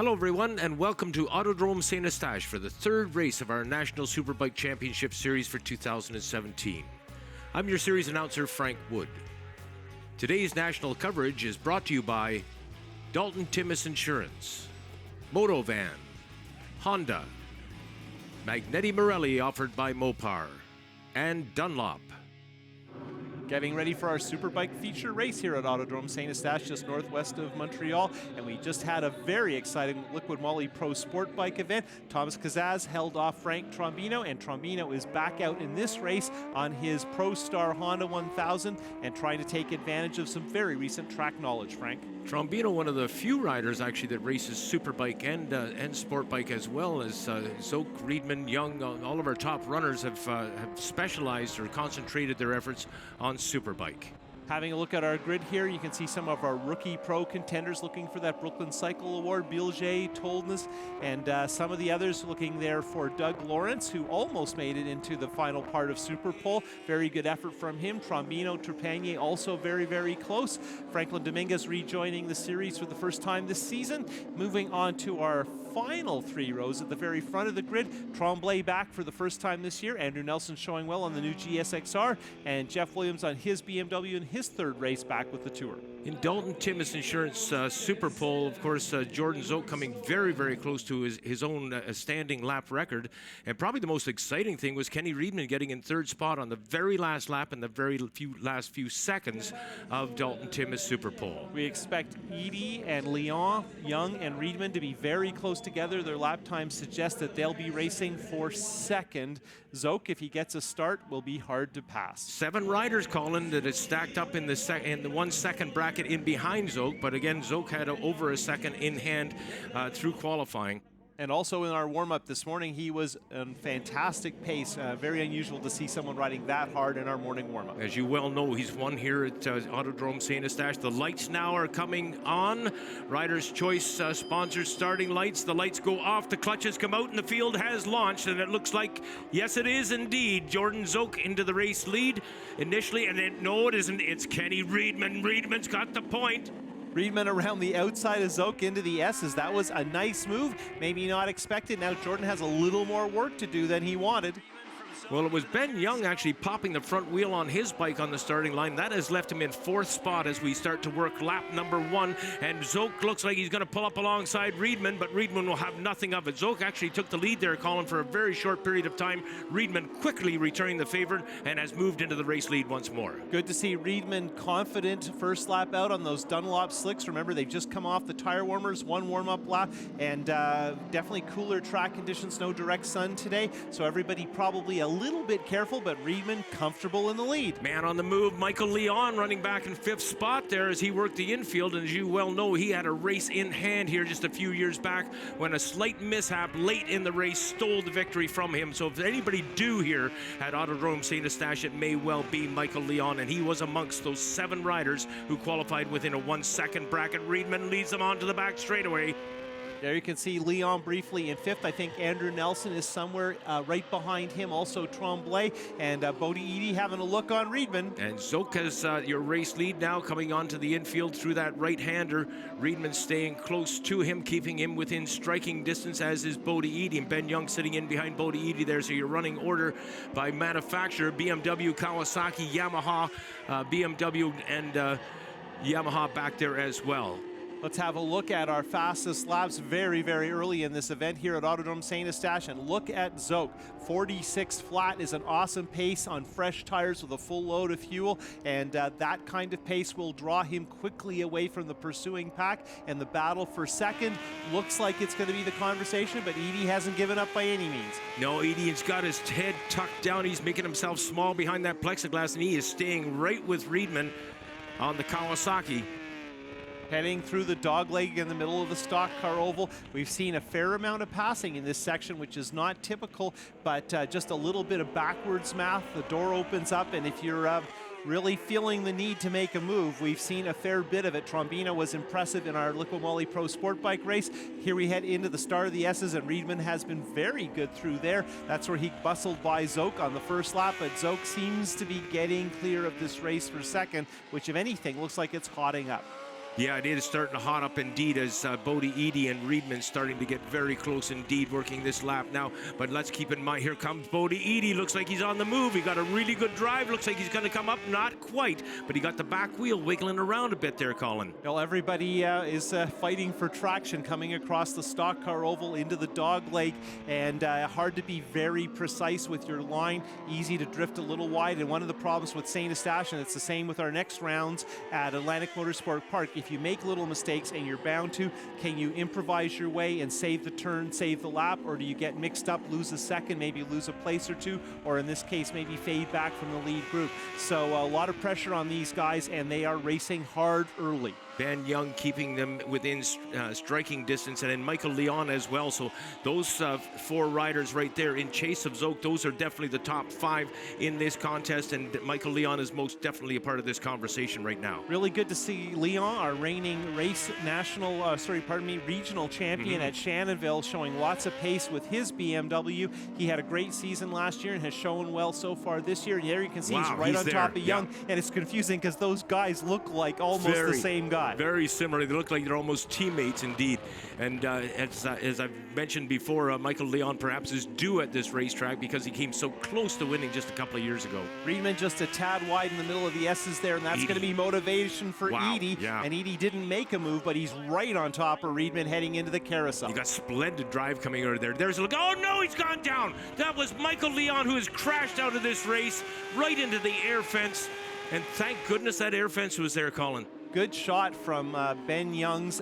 Hello everyone and welcome to Autodrome St-Eustache for the third race of our National Superbike Championship Series for 2017. I'm your series announcer Frank Wood. Today's national coverage is brought to you by Dalton Timmis Insurance, Motovan, Honda, Magneti Marelli offered by Mopar, and Dunlop. Getting ready for our Superbike feature race here at Autodrome St-Eustache, just northwest of Montreal. And we just had a very exciting Liquid Moly Pro Sport Bike event. Thomas Kazaz held off Frank Trombino, and Trombino is back out in this race on his Pro Star Honda 1000 and trying to take advantage of some very recent track knowledge, Frank. Trombino, one of the few riders actually that races Superbike and Sport Bike, as well as Zoke, Riedman, Young. All of our top runners have specialized or concentrated their efforts on Superbike. Having a look at our grid here, you can see some of our rookie pro contenders looking for that Brooklyn Cycle Award, Bilge, Toldness, and some of the others looking there for Doug Lawrence, who almost made it into the final part of Superpole. Very good effort from him. Trombino, Trepanier also very, very close. Franklin Dominguez rejoining the series for the first time this season. Moving on to our final three rows at the very front of the grid. Tremblay back for the first time this year. Andrew Nelson showing well on the new GSXR, and Jeff Williams on his BMW in his third race back with the Tour. In Dalton Timmis Insurance Superpole, of course, Jordan Zoke coming very, very close to his own standing lap record. And probably the most exciting thing was Kenny Riedman getting in third spot on the very last lap in the very last few seconds of Dalton Timmis Superpole. We expect Edie and Leon, Young and Riedman to be very close together. Their lap times suggest that they'll be racing for second. Zoke, if he gets a start, will be hard to pass. 7 riders, Colin, that is stacked up in the 1 second bracket in behind Zoke, but again, Zoke had over a second in hand through qualifying. And also in our warm-up this morning, he was on fantastic pace. Very unusual to see someone riding that hard in our morning warm-up. As you well know, he's won here at Autodrome St-Eustache. The lights now are coming on. Rider's Choice sponsors starting lights. The lights go off, the clutches come out, and the field has launched. And it looks like, yes, it is indeed, Jordan Zoke into the race lead initially. And then, no, it isn't. It's Kenny Riedman. Riedman's got the point. Riedman around the outside of Zoke into the S's. That was a nice move. Maybe not expected. Now Jordan has a little more work to do than he wanted. Well, it was Ben Young actually popping the front wheel on his bike on the starting line. That has left him in 4th spot as we start to work lap number 1. And Zoke looks like he's going to pull up alongside Riedman, but Riedman will have nothing of it. Zoke actually took the lead there, Colin, for a very short period of time. Riedman quickly returning the favor and has moved into the race lead once more. Good to see Riedman confident first lap out on those Dunlop slicks. Remember, they've just come off the tire warmers, 1 warm-up lap, and definitely cooler track conditions, no direct sun today. So everybody probably a little bit careful, but Riedman comfortable in the lead. Man on the move, Michael Leon running back in 5th spot there as he worked the infield. And as you well know, he had a race in hand here just a few years back when a slight mishap late in the race stole the victory from him. So if anybody due here at Autodrome St-Eustache, it may well be Michael Leon, and he was amongst those 7 riders who qualified within a 1 second bracket. Riedman leads them onto the back straightaway. There you can see Leon briefly in 5th. I think Andrew Nelson is somewhere right behind him. Also Tremblay and Bodie Edie having a look on Riedman. And Zoke has your race lead now coming onto the infield through that right-hander. Riedman staying close to him, keeping him within striking distance, as is Bodie Edie. And Ben Young sitting in behind Bodie Edie there. So you're running order by manufacturer. BMW, Kawasaki, Yamaha, BMW, and Yamaha back there as well. Let's have a look at our fastest laps very, very early in this event here at Autodrome St-Eustache. And look at Zoke. 46 flat is an awesome pace on fresh tires with a full load of fuel. And that kind of pace will draw him quickly away from the pursuing pack. And the battle for second looks like it's going to be the conversation, but Edie hasn't given up by any means. No, Edie's got his head tucked down. He's making himself small behind that plexiglass, and he is staying right with Riedman on the Kawasaki. Heading through the dogleg in the middle of the stock car oval. We've seen a fair amount of passing in this section, which is not typical, but just a little bit of backwards math. The door opens up, and if you're really feeling the need to make a move, we've seen a fair bit of it. Trombino was impressive in our Liquid Moly Pro Sport Bike race. Here we head into the start of the S's, and Riedman has been very good through there. That's where he bustled by Zoke on the first lap, but Zoke seems to be getting clear of this race for second, which if anything looks like it's hotting up. Yeah, it is starting to hot up indeed as Bodie Eady and Reedman starting to get very close indeed working this lap now. But let's keep in mind, here comes Bodie Eady. Looks like he's on the move. He got a really good drive. Looks like he's going to come up. Not quite, but he got the back wheel wiggling around a bit there, Colin. Well, everybody is fighting for traction coming across the stock car oval into the dog leg, and hard to be very precise with your line. Easy to drift a little wide, and one of the problems with St-Eustache, and it's the same with our next rounds at Atlantic Motorsport Park, if you make little mistakes, and you're bound to, can you improvise your way and save the turn, save the lap, or do you get mixed up, lose a second, maybe lose a place or two, or in this case, maybe fade back from the lead group? So a lot of pressure on these guys, and they are racing hard early. Ben Young keeping them within striking distance, and then Michael Leon as well. So those four riders right there in chase of Zoke, those are definitely the top five in this contest, and Michael Leon is most definitely a part of this conversation right now. Really good to see Leon, our reigning regional champion at Shannonville, showing lots of pace with his BMW. He had a great season last year and has shown well so far this year. There you can see he's right on top of Young, and it's confusing because those guys look like almost the same guy. Very similar. They look like they're almost teammates indeed. And as I've mentioned before, Michael Leon perhaps is due at this racetrack because he came so close to winning just a couple of years ago. Reedman just a tad wide in the middle of the S's there, and that's going to be motivation for Eady. Yeah. And Eady didn't make a move, but he's right on top of Reedman heading into the carousel. He got splendid drive coming out of there. There's a look. Oh no, he's gone down. That was Michael Leon who has crashed out of this race right into the air fence. And thank goodness that air fence was there, Colin. Good shot from Ben Young's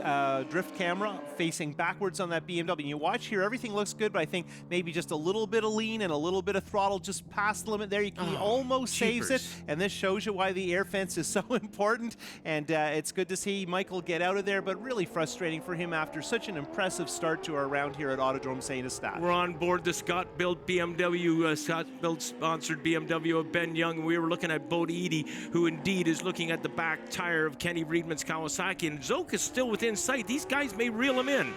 drift camera facing backwards on that BMW. You watch here, everything looks good, but I think maybe just a little bit of lean and a little bit of throttle just past the limit there. He almost saves it, and this shows you why the air fence is so important. And it's good to see Michael get out of there, but really frustrating for him after such an impressive start to our round here at Autodrome St-Eustache. We're on board the Scott-built BMW, Scott-built sponsored BMW of Ben Young. We were looking at Bodie Eady, who indeed is looking at the back tire of Kenny Reedman's Kawasaki, and Zoke is still within sight. These guys may reel him in.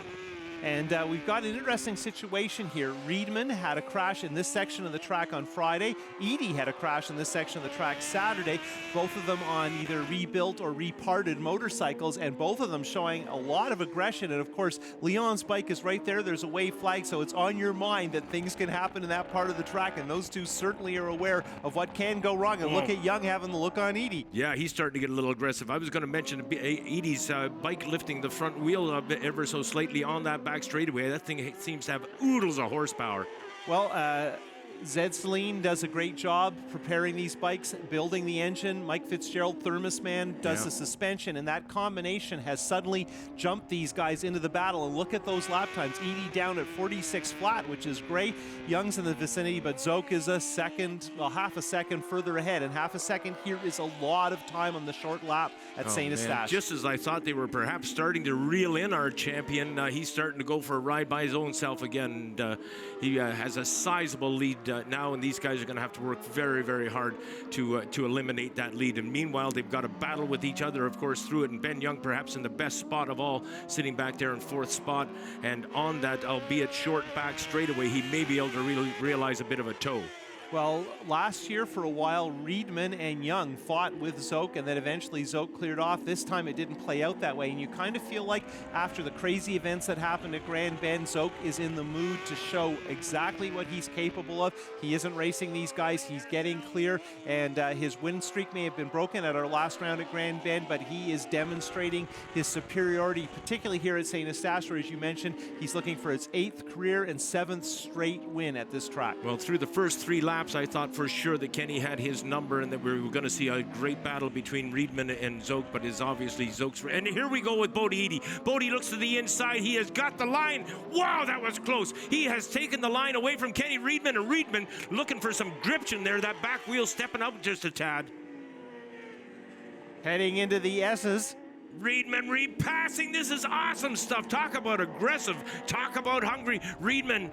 And we've got an interesting situation here. Reedman had a crash in this section of the track on Friday. Eady had a crash in this section of the track Saturday. Both of them on either rebuilt or reparted motorcycles, and both of them showing a lot of aggression. And of course, Leon's bike is right there. There's a wave flag, so it's on your mind that things can happen in that part of the track, and those two certainly are aware of what can go wrong. And look at Young having the look on Eady. Yeah, he's starting to get a little aggressive. I was going to mention Eady's bike lifting the front wheel ever so slightly on that back straightaway. That thing seems to have oodles of horsepower. Well, Zed Celine does a great job preparing these bikes, building the engine. Mike Fitzgerald, Thermos Man, does the suspension, and that combination has suddenly jumped these guys into the battle. And look at those lap times. Eady down at 46 flat, which is great. Young's in the vicinity, but Zoke is a second, well, half a second further ahead. And half a second here is a lot of time on the short lap at St-Eustache. Just as I thought they were perhaps starting to reel in our champion, he's starting to go for a ride by his own self again. And, he has a sizable lead now, and these guys are going to have to work very, very hard to eliminate that lead. And meanwhile, they've got to battle with each other, of course, through it. And Ben Young perhaps in the best spot of all, sitting back there in fourth spot. And on that, albeit short back straightaway, he may be able to really realize a bit of a toe. Well, last year for a while, Reedman and Young fought with Zoke, and then eventually Zoke cleared off. This time it didn't play out that way, and you kind of feel like after the crazy events that happened at Grand Bend, Zoke is in the mood to show exactly what he's capable of. He isn't racing these guys. He's getting clear, and his win streak may have been broken at our last round at Grand Bend, but he is demonstrating his superiority, particularly here at St-Eustache, where, as you mentioned, he's looking for his 8th career and 7th straight win at this track. Well, through the first 3 laps, I thought for sure that Kenny had his number and that we were going to see a great battle between Reedman and Zoke, but is obviously Zoke's. And here we go with Bodie Eady. Bodie looks to the inside. He has got the line. Wow, that was close. He has taken the line away from Kenny Reedman, and Reedman looking for some gription there. That back wheel stepping up just a tad. Heading into the S's. Reedman repassing. This is awesome stuff. Talk about aggressive. Talk about hungry. Reedman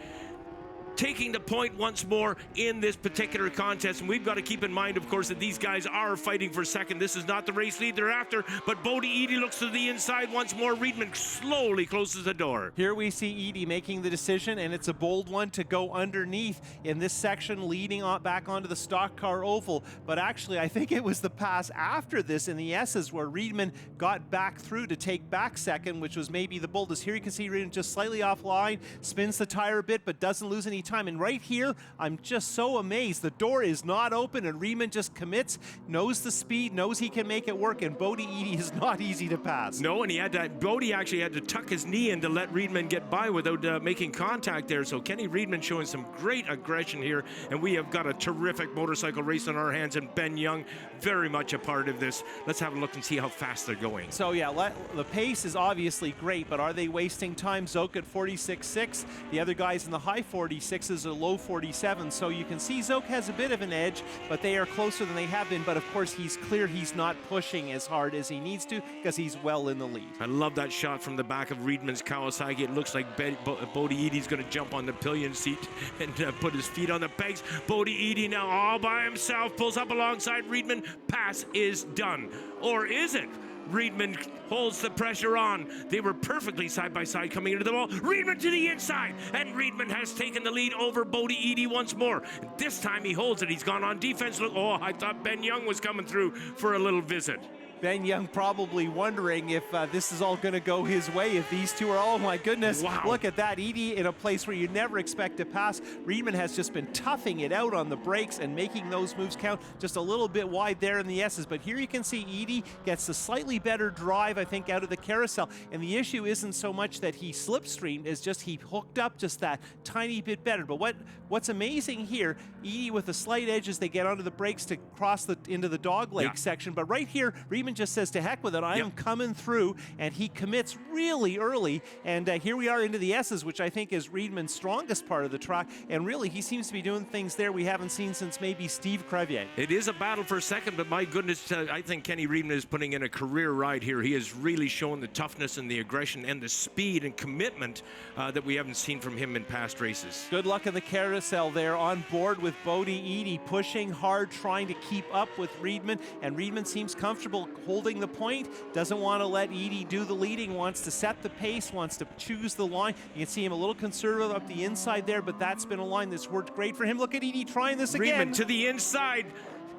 taking the point once more in this particular contest. And we've got to keep in mind, of course, that these guys are fighting for second. This is not the race lead they're after, but Bodie Eadie looks to the inside once more. Riedman slowly closes the door. Here we see Eadie making the decision, and it's a bold one to go underneath in this section, leading on back onto the stock car oval. But actually, I think it was the pass after this in the S's where Riedman got back through to take back second, which was maybe the boldest. Here you can see Riedman just slightly offline, spins the tire a bit, but doesn't lose any time. And right here, I'm just so amazed. The door is not open, and Riedman just commits, knows the speed, knows he can make it work, and Bodie Eadie is not easy to pass. No, and Bodie actually had to tuck his knee in to let Riedman get by without making contact there. So Kenny Riedman showing some great aggression here, and we have got a terrific motorcycle race on our hands, and Ben Young very much a part of this. Let's have a look and see how fast they're going. So yeah, the pace is obviously great, but are they wasting time? Zoke at 46.6, the other guys in the high 46s are low 47, so you can see Zoke has a bit of an edge, but they are closer than they have been. But of course, he's clear he's not pushing as hard as he needs to because he's well in the lead. I love that shot from the back of Riedman's Kawasaki. It looks like Bodie Eadie's going to jump on the pillion seat and put his feet on the pegs. Bodie Eadie now all by himself pulls up alongside Riedman. Pass is done. Or is it? Riedman holds the pressure on. They were perfectly side by side coming into the wall. Riedman to the inside, and Riedman has taken the lead over Bodie Eadie once more. This time he holds it. He's gone on defense. Look, oh, I thought Ben Young was coming through for a little visit. Ben Young probably wondering if this is all going to go his way, if these two are, oh my goodness, wow. Look at that. Eadie in a place where you never expect to pass. Riedman has just been toughing it out on the brakes and making those moves count, just a little bit wide there in the S's. But here you can see Eadie gets a slightly better drive, I think, out of the carousel. And the issue isn't so much that he slipstreamed, it's just he hooked up just that tiny bit better. But what's amazing here, Eadie with a slight edge as they get onto the brakes to cross into the dogleg section. But right here, Riedman just says to heck with it, I am coming through, and he commits really early, and here we are into the S's, which I think is Riedman's strongest part of the track, and really he seems to be doing things there we haven't seen since maybe Steve Crevier. It is a battle for second, but my goodness, I think Kenny Riedman is putting in a career ride here. He has really shown the toughness and the aggression and the speed and commitment that we haven't seen from him in past races. Good luck in the carousel there, on board with Bodie Eadie, pushing hard, trying to keep up with Riedman, and Riedman seems comfortable holding the point, doesn't want to let Eadie do the leading, wants to set the pace, wants to choose the line. You can see him a little conservative up the inside there, but that's been a line that's worked great for him. Look at Eadie trying this again. Riedman to the inside.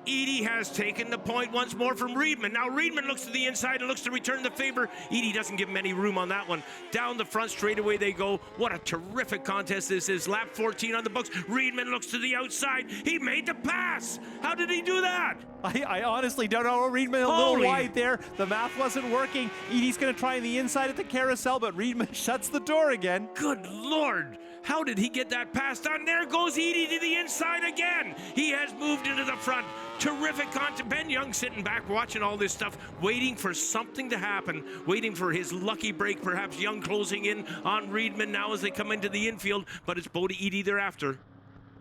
Eadie has taken the point once more from Riedman. Now Riedman looks to the inside and looks to return the favor. Eadie doesn't give him any room on that one. Down the front straightaway they go. What a terrific contest this is. Lap 14 on the books. Riedman looks to the outside. He made the pass. How did he do that? I honestly don't know. Riedman a little wide there. The math wasn't working. Eadie's going to try the inside at the carousel, but Riedman shuts the door again. Good Lord. How did he get that pass done? There goes Eadie to the inside again. He has moved into the front. Terrific content. Ben Young sitting back watching all this stuff, waiting for something to happen, waiting for his lucky break. Perhaps Young closing in on Riedman now as they come into the infield, but it's Bodie Eadie thereafter.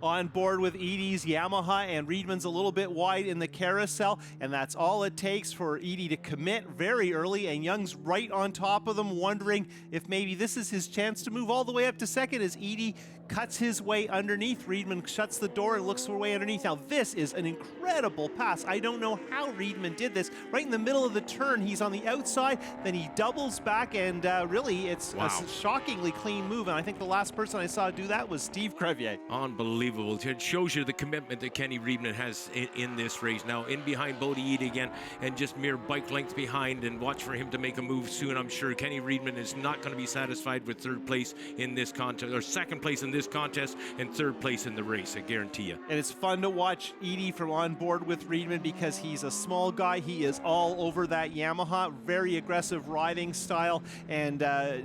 On board with Eadie's Yamaha, and Riedman's a little bit wide in the carousel, and that's all it takes for Eadie to commit very early, and Young's right on top of them, wondering if maybe this is his chance to move all the way up to second as Eadie cuts his way underneath. Riedman shuts the door and looks for a way underneath. Now this is an incredible pass. I don't know how Riedman did this. Right in the middle of the turn, he's on the outside, then he doubles back, and really it's a shockingly clean move, and I think the last person I saw do that was Steve Crevier. Unbelievable. It shows you the commitment that Kenny Riedman has in this race. Now in behind Bodie Eadie again, and just mere bike length behind, and watch for him to make a move soon. I'm sure Kenny Riedman is not going to be satisfied with third place in this contest, or second place in this contest, and third place in the race, I guarantee you. And it's fun to watch Eadie from on board with Riedman because he's a small guy. He is all over that Yamaha, very aggressive riding style, and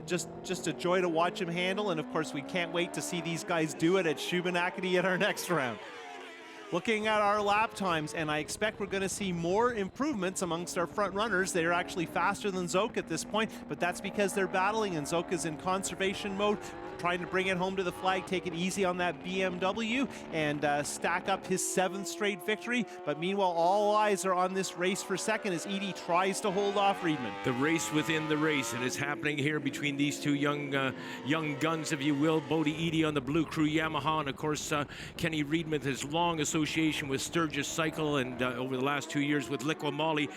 just a joy to watch him handle. And of course, we can't wait to see these guys do it at Shubenacadie at our next round. Looking at our lap times, and I expect we're going to see more improvements amongst our front runners. They're actually faster than Zoke at this point, but that's because they're battling, and Zoke is in conservation mode, trying to bring it home to the flag, take it easy on that BMW, and stack up his 7th straight victory. But meanwhile, all eyes are on this race for second as Edie tries to hold off Riedman. The race within the race, and it's happening here between these two young guns, if you will. Bodie Edie on the Blue Crew Yamaha, and of course Kenny Riedman, his long association with Sturgis Cycle, and over the last 2 years with Liqua Moly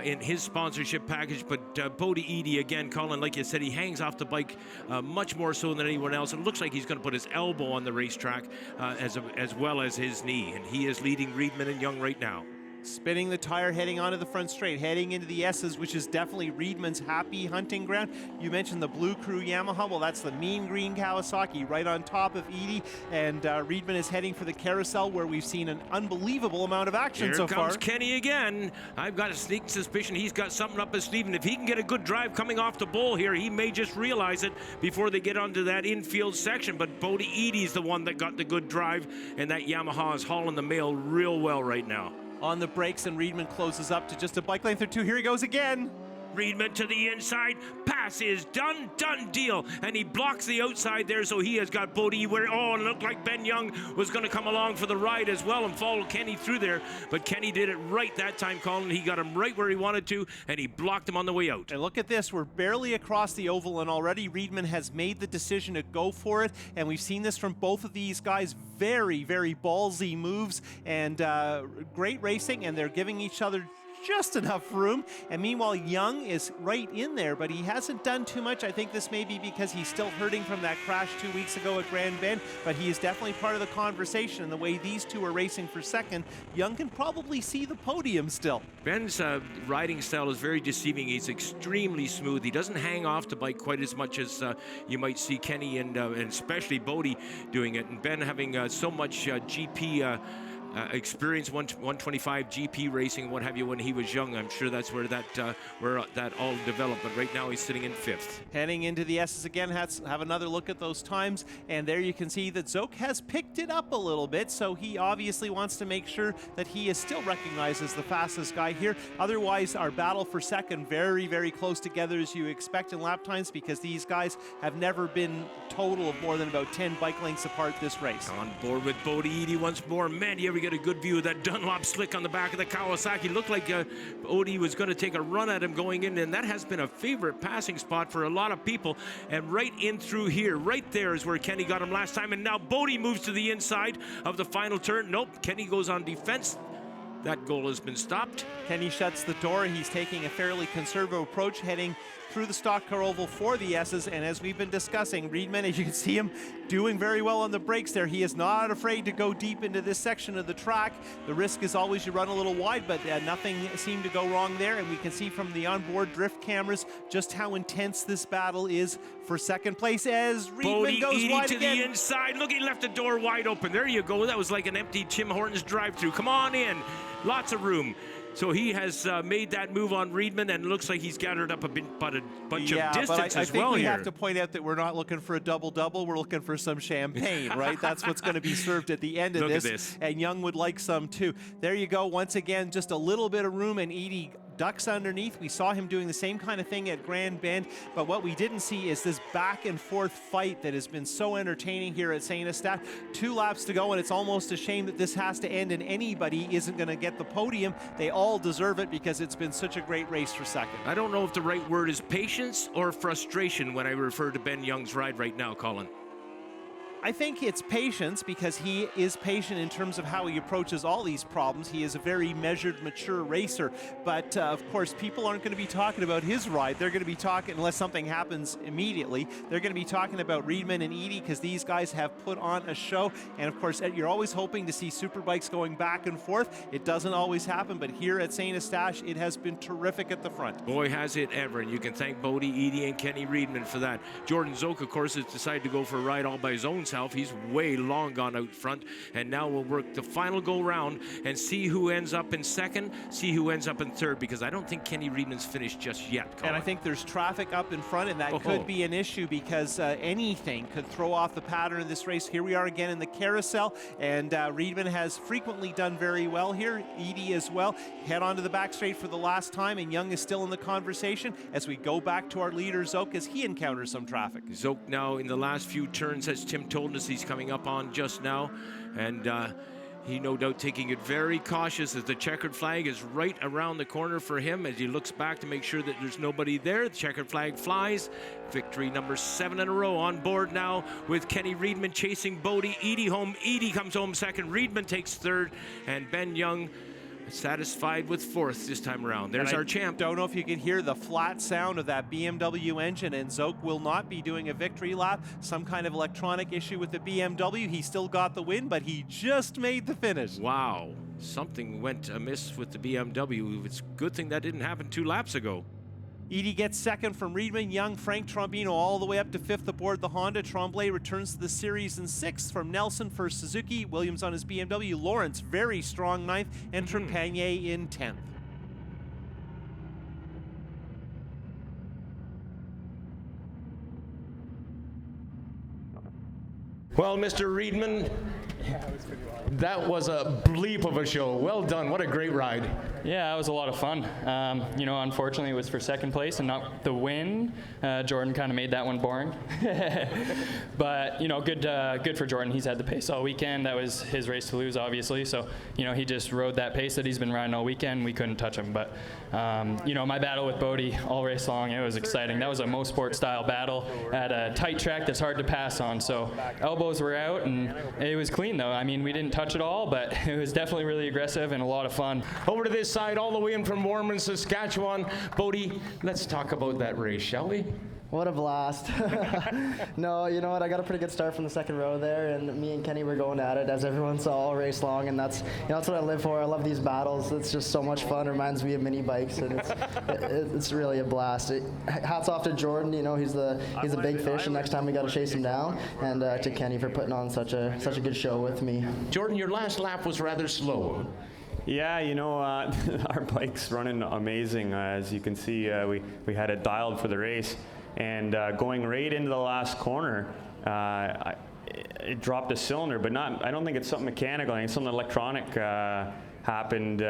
in his sponsorship package. But Bodie Edie, again, Colin, like you said, he hangs off the bike much more so than anyone else. It looks like he's going to put his elbow on the racetrack as well as his knee, and he is leading Riedman and Young right now. Spinning the tire, heading onto the front straight, heading into the S's, which is definitely Riedman's happy hunting ground. You mentioned the Blue Crew Yamaha. Well, that's the mean green Kawasaki right on top of Edie, and Riedman is heading for the carousel, where we've seen an unbelievable amount of action so far. Here comes Kenny again. I've got a sneaking suspicion he's got something up his sleeve, and if he can get a good drive coming off the bowl here, he may just realize it before they get onto that infield section. But Bodie Edie's the one that got the good drive, and that Yamaha is hauling the mail real well right now. On the brakes, and Riedman closes up to just a bike length or two. Here he goes again. Riedman to the inside, pass is done deal, and he blocks the outside there, so he has got Bodie where, oh, it looked like Ben Young was going to come along for the ride as well and follow Kenny through there, but Kenny did it right that time, Colin. He got him right where he wanted to, and he blocked him on the way out. And look at this, we're barely across the oval, and already Riedman has made the decision to go for it, and we've seen this from both of these guys. Very, very ballsy moves, and great racing, and they're giving each other just enough room. And meanwhile, Young is right in there, but he hasn't done too much. I think this may be because he's still hurting from that crash 2 weeks ago at Grand Bend, but he is definitely part of the conversation. And the way these two are racing for second, Young can probably see the podium still. Ben's riding style is very deceiving. He's extremely smooth. He doesn't hang off the bike quite as much as you might see Kenny and especially Bodie doing it. And Ben having so much GP experience, 125 GP racing, what have you, when he was young. I'm sure that's where that all developed, but right now he's sitting in 5th. Heading into the S's again, have another look at those times, and there you can see that Zoke has picked it up a little bit, so he obviously wants to make sure that he is still recognized as the fastest guy here. Otherwise, our battle for second, very, very close together as you expect in lap times, because these guys have never been total of more than about 10 bike lengths apart this race. On board with Bodie Edie once more. Man, you ever get a good view of that Dunlop slick on the back of the Kawasaki? Looked like Bodie was going to take a run at him going in, and that has been a favorite passing spot for a lot of people. And right in through here, right there is where Kenny got him last time, and now Bodie moves to the inside of the final turn. Nope, Kenny goes on defense. That goal has been stopped. Kenny shuts the door. He's taking a fairly conservative approach, heading through the stock car oval for the S's, and as we've been discussing, Riedman, as you can see him doing very well on the brakes there. He is not afraid to go deep into this section of the track. The risk is always you run a little wide, but nothing seemed to go wrong there, and we can see from the onboard drift cameras just how intense this battle is for second place as Riedman goes wide again. The inside. Look, he left the door wide open. There you go. That was like an empty Tim Hortons drive-through. Come on in. Lots of room. So he has made that move on Riedman, and it looks like he's gathered up a bunch of distance I as think well we here. have to point out that we're not looking for a double-double. We're looking for some champagne, right? That's what's going to be served at the end of Look this. at this. And Young would like some too. There you go. Once again, just a little bit of room, and Edie ducks underneath. We saw him doing the same kind of thing at Grand Bend, but what we didn't see is this back and forth fight that has been so entertaining here at St-Eustache. 2 laps to go, and it's almost a shame that this has to end and anybody isn't going to get the podium. They all deserve it because it's been such a great race for second. I don't know if the right word is patience or frustration when I refer to Ben Young's ride right now, Colin. I think it's patience, because he is patient in terms of how he approaches all these problems. He is a very measured, mature racer. But, of course, people aren't going to be talking about his ride. They're going to be talking, unless something happens immediately, they're going to be talking about Riedman and Edie, because these guys have put on a show. And, of course, you're always hoping to see Superbikes going back and forth. It doesn't always happen, but here at St-Eustache, it has been terrific at the front. Boy, has it ever. And you can thank Bodie Edie and Kenny Riedman for that. Jordan Zoke, of course, has decided to go for a ride all by his own himself. He's way long gone out front, and now we'll work the final go round and see who ends up in second, see who ends up in third, because I don't think Kenny Reedman's finished just yet, Colin. And I think there's traffic up in front, and that could be an issue because anything could throw off the pattern of this race. Here we are again in the carousel, and Reedman has frequently done very well here. Edie as well. Head onto the back straight for the last time, and Young is still in the conversation as we go back to our leader, Zoke, as he encounters some traffic. Zoke now in the last few turns, as Tim told us, he's coming up on just now, and he no doubt taking it very cautious as the checkered flag is right around the corner for him as he looks back to make sure that there's nobody there. The checkered flag flies. Victory number 7 in a row on board now with Kenny Reedman chasing Bodie. Edie home. Edie comes home second. Reedman takes third, and Ben Young satisfied with fourth this time around. There's our champ. Don't know if you can hear the flat sound of that BMW engine, and Zoke will not be doing a victory lap. Some kind of electronic issue with the BMW. He still got the win, but he just made the finish. Wow, something went amiss with the BMW. It's a good thing that didn't happen 2 laps ago. Edie gets second from Reedman, Young, Frank Trombino all the way up to 5th aboard the Honda. Tremblay returns to the series in 6th from Nelson for Suzuki. Williams on his BMW. Lawrence very strong 9th, and Trepanier in 10th. Well, Mr. Reedman, that was a bleep of a show. Well done. What a great ride. Yeah, it was a lot of fun. You know, unfortunately, it was for second place and not the win. Jordan kind of made that one boring. But, you know, good for Jordan. He's had the pace all weekend. That was his race to lose, obviously. So, you know, he just rode that pace that he's been riding all weekend. We couldn't touch him. But, you know, my battle with Bodie all race long, it was exciting. That was a Mosport style battle at a tight track that's hard to pass on. So elbows were out, and it was clean, though. I mean, we didn't touch it all, but it was definitely really aggressive and a lot of fun. Over to this side, all the way in from Warman, Saskatchewan. Bodie, let's talk about that race, shall we? What a blast. No, you know what, I got a pretty good start from the second row there, and me and Kenny were going at it, as everyone saw all race long, and that's, you know, that's what I live for. I love these battles. It's just so much fun. It reminds me of mini bikes, and it's really a blast. Hats off to Jordan. You know, he's a big fish, and next time we got to chase him down, and to Kenny for putting on such a good show with me. Jordan, your last lap was rather slow. Yeah, you know, our bike's running amazing. As you can see, we had it dialed for the race. And going right into the last corner, it dropped a cylinder, but I don't think it's something mechanical. I think something electronic happened.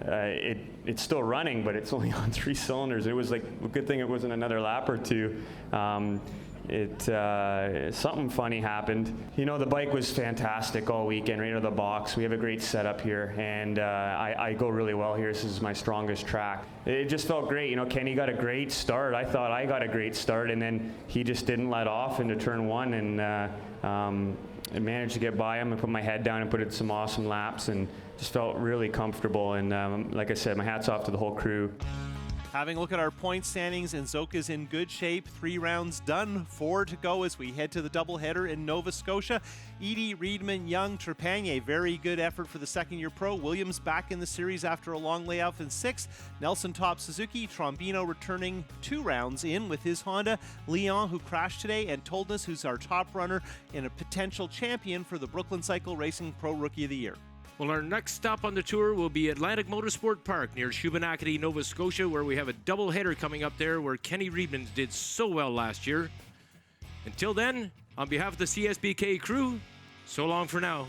It's still running, but it's only on 3 cylinders. It was like a good thing it wasn't another lap or two. Something funny happened. You know, the bike was fantastic all weekend, right out of the box. We have a great setup here, and I go really well here. This is my strongest track. It just felt great. You know, Kenny got a great start. I thought I got a great start, and then he just didn't let off into turn 1, and I managed to get by him and put my head down and put in some awesome laps, and just felt really comfortable. And like I said, my hat's off to the whole crew. Having a look at our point standings, and Zoke is in good shape. 3 rounds done, 4 to go as we head to the doubleheader in Nova Scotia. Edie, Reedman, Young, Trepanier, very good effort for the second-year pro. Williams back in the series after a long layoff in 6th. Nelson top Suzuki. Trombino returning 2 rounds in with his Honda. Leon, who crashed today, and Toldness, who's our top runner and a potential champion for the Brooklyn Cycle Racing Pro Rookie of the Year. Well, our next stop on the tour will be Atlantic Motorsport Park near Shubenacadie, Nova Scotia, where we have a doubleheader coming up there where Kenny Reedman did so well last year. Until then, on behalf of the CSBK crew, so long for now.